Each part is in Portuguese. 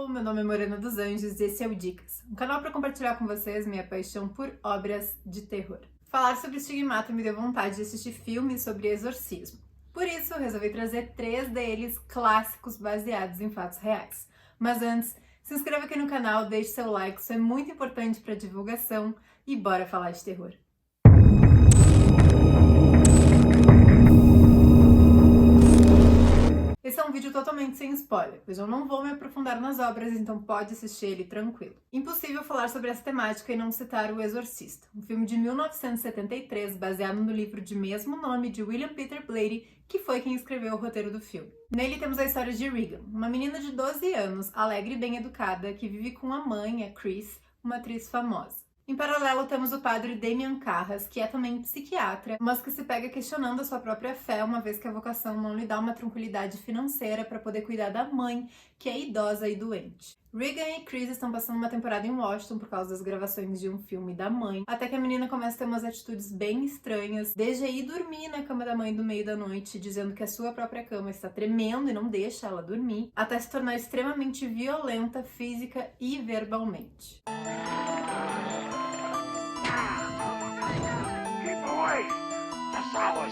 Hello! Meu nome é Morena dos Anjos e esse é o Dicas, um canal para compartilhar com vocês minha paixão por obras de terror. Falar sobre Stigmata me deu vontade de assistir filmes sobre exorcismo. Por isso, eu resolvi trazer 3 deles clássicos baseados em fatos reais. Mas antes, se inscreva aqui no canal, deixe seu like, isso é muito importante para a divulgação e bora falar de terror. Esse é um vídeo totalmente sem spoiler, pois eu não vou me aprofundar nas obras, então pode assistir ele tranquilo. Impossível falar sobre essa temática e não citar O Exorcista, um filme de 1973 baseado no livro de mesmo nome de William Peter Blatty, que foi quem escreveu o roteiro do filme. Nele temos a história de Regan, uma menina de 12 anos, alegre e bem educada, que vive com a mãe, a Chris, uma atriz famosa. Em paralelo, temos o padre Damien Carras, que é também psiquiatra, mas que se pega questionando a sua própria fé, uma vez que a vocação não lhe dá uma tranquilidade financeira para poder cuidar da mãe, que é idosa e doente. Regan e Chris estão passando uma temporada em Washington por causa das gravações de um filme da mãe, até que a menina começa a ter umas atitudes bem estranhas, desde ir dormir na cama da mãe no meio da noite, dizendo que a sua própria cama está tremendo e não deixa ela dormir, até se tornar extremamente violenta física e verbalmente.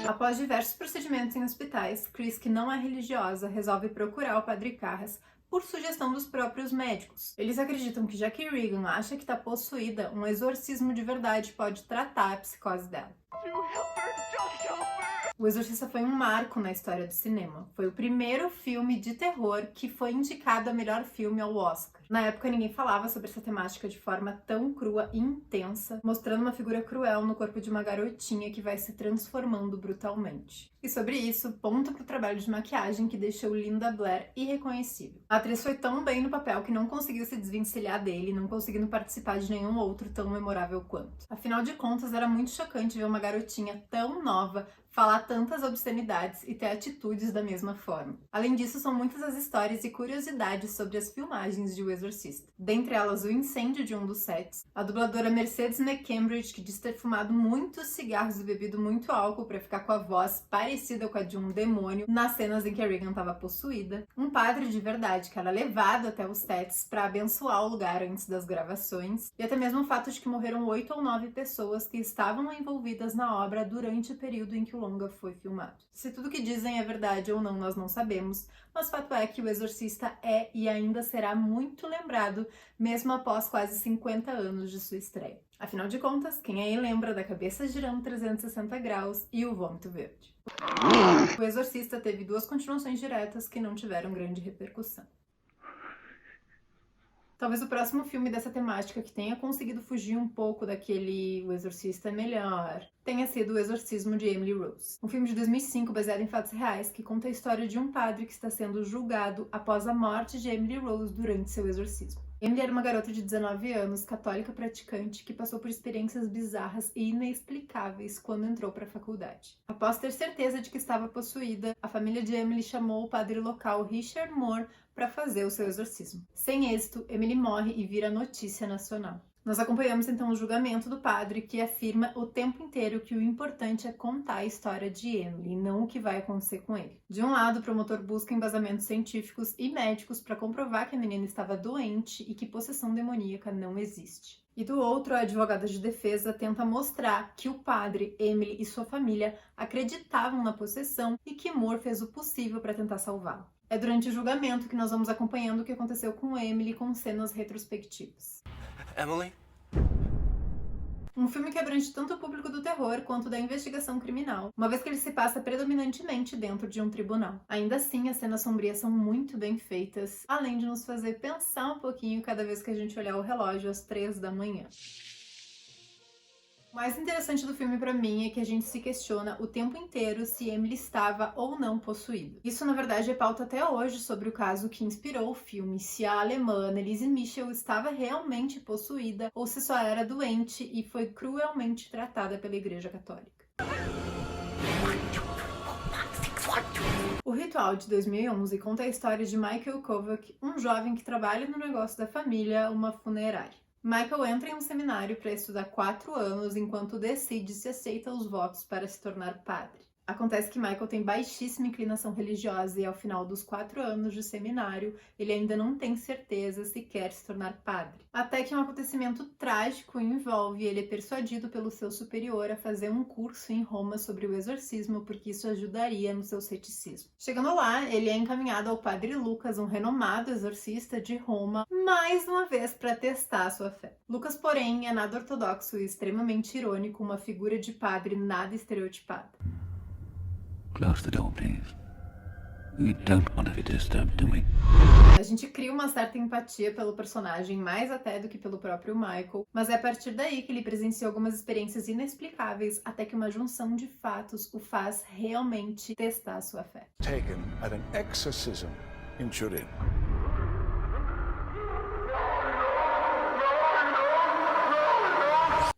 Após diversos procedimentos em hospitais, Chris, que não é religiosa, resolve procurar o padre Carras por sugestão dos próprios médicos. Eles acreditam que já que Regan acha que está possuída, um exorcismo de verdade pode tratar a psicose dela. O Exorcista foi um marco na história do cinema. Foi o primeiro filme de terror que foi indicado a melhor filme ao Oscar. Na época, ninguém falava sobre essa temática de forma tão crua e intensa, mostrando uma figura cruel no corpo de uma garotinha que vai se transformando brutalmente. E sobre isso, ponto pro trabalho de maquiagem que deixou Linda Blair irreconhecível. A atriz foi tão bem no papel que não conseguiu se desvencilhar dele, não conseguindo participar de nenhum outro tão memorável quanto. Afinal de contas, era muito chocante ver uma garotinha tão nova falar tantas obscenidades e ter atitudes da mesma forma. Além disso, são muitas as histórias e curiosidades sobre as filmagens de O Exorcista. Dentre elas, o incêndio de um dos sets, a dubladora Mercedes McCambridge, que diz ter fumado muitos cigarros e bebido muito álcool para ficar com a voz parecida com a de um demônio nas cenas em que a Regan estava possuída, um padre de verdade que era levado até os sets para abençoar o lugar antes das gravações, e até mesmo o fato de que morreram 8 ou 9 pessoas que estavam envolvidas na obra durante o período em que o longa foi filmado. Se tudo que dizem é verdade ou não, nós não sabemos, mas fato é que O Exorcista é e ainda será muito lembrado, mesmo após quase 50 anos de sua estreia. Afinal de contas, quem aí lembra da cabeça girando 360 graus e o vômito verde? O Exorcista teve 2 continuações diretas que não tiveram grande repercussão. Talvez o próximo filme dessa temática que tenha conseguido fugir um pouco daquele O Exorcista é melhor tenha sido O Exorcismo de Emily Rose. Um filme de 2005 baseado em fatos reais que conta a história de um padre que está sendo julgado após a morte de Emily Rose durante seu exorcismo. Emily era uma garota de 19 anos, católica praticante, que passou por experiências bizarras e inexplicáveis quando entrou para a faculdade. Após ter certeza de que estava possuída, a família de Emily chamou o padre local Richard Moore para fazer o seu exorcismo. Sem êxito, Emily morre e vira notícia nacional. Nós acompanhamos então o julgamento do padre, que afirma o tempo inteiro que o importante é contar a história de Emily, não o que vai acontecer com ele. De um lado, o promotor busca embasamentos científicos e médicos para comprovar que a menina estava doente e que possessão demoníaca não existe. E do outro, a advogada de defesa tenta mostrar que o padre, Emily e sua família acreditavam na possessão e que Moore fez o possível para tentar salvá-la. É durante o julgamento que nós vamos acompanhando o que aconteceu com Emily com cenas retrospectivas. Emily? Um filme que abrange tanto o público do terror quanto da investigação criminal, uma vez que ele se passa predominantemente dentro de um tribunal. Ainda assim, as cenas sombrias são muito bem feitas, além de nos fazer pensar um pouquinho cada vez que a gente olhar o relógio às 3 da manhã. O mais interessante do filme pra mim é que a gente se questiona o tempo inteiro se Emily estava ou não possuída. Isso, na verdade, é pauta até hoje sobre o caso que inspirou o filme, se a alemã Anneliese Michel estava realmente possuída ou se só era doente e foi cruelmente tratada pela Igreja Católica. O Ritual, de 2011, conta a história de Michael Kovac, um jovem que trabalha no negócio da família, uma funerária. Michael entra em um seminário para estudar 4 anos enquanto decide se aceita os votos para se tornar padre. Acontece que Michael tem baixíssima inclinação religiosa e ao final dos 4 anos de seminário, ele ainda não tem certeza se quer se tornar padre. Até que um acontecimento trágico o envolve e ele é persuadido pelo seu superior a fazer um curso em Roma sobre o exorcismo, porque isso ajudaria no seu ceticismo. Chegando lá, ele é encaminhado ao padre Lucas, um renomado exorcista de Roma, mais uma vez para testar a sua fé. Lucas, porém, é nada ortodoxo e extremamente irônico, uma figura de padre nada estereotipada. Close the door, please. We don't want to be disturbed, do we? A gente cria uma certa empatia pelo personagem, mais até do que pelo próprio Michael, mas é a partir daí que ele presencia algumas experiências inexplicáveis, até que uma junção de fatos o faz realmente testar a sua fé. Taken at an exorcism in Turin.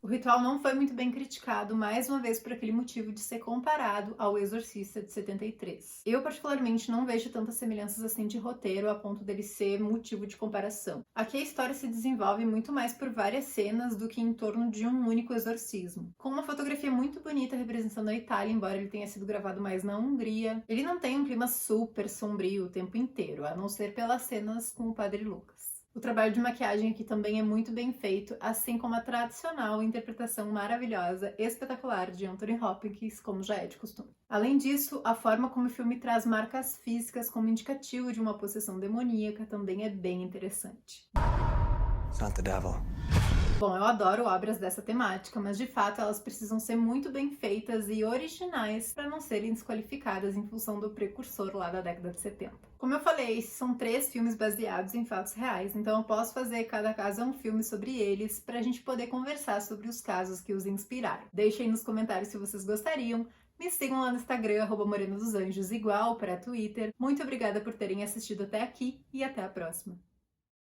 O ritual não foi muito bem criticado, mais uma vez por aquele motivo de ser comparado ao Exorcista de 73. Eu, particularmente, não vejo tantas semelhanças assim de roteiro a ponto dele ser motivo de comparação. Aqui a história se desenvolve muito mais por várias cenas do que em torno de um único exorcismo. Com uma fotografia muito bonita representando a Itália, embora ele tenha sido gravado mais na Hungria, ele não tem um clima super sombrio o tempo inteiro, a não ser pelas cenas com o Padre Lucas. O trabalho de maquiagem aqui também é muito bem feito, assim como a tradicional interpretação maravilhosa, espetacular de Anthony Hopkins, como já é de costume. Além disso, a forma como o filme traz marcas físicas como indicativo de uma possessão demoníaca também é bem interessante. It's not the devil. Bom, eu adoro obras dessa temática, mas de fato elas precisam ser muito bem feitas e originais para não serem desqualificadas em função do precursor lá da década de 70. Como eu falei, esses são 3 filmes baseados em fatos reais, então eu posso fazer cada caso um filme sobre eles para a gente poder conversar sobre os casos que os inspiraram. Deixem nos comentários se vocês gostariam. Me sigam lá no Instagram, @Morena dos Anjos, igual para Twitter. Muito obrigada por terem assistido até aqui e até a próxima.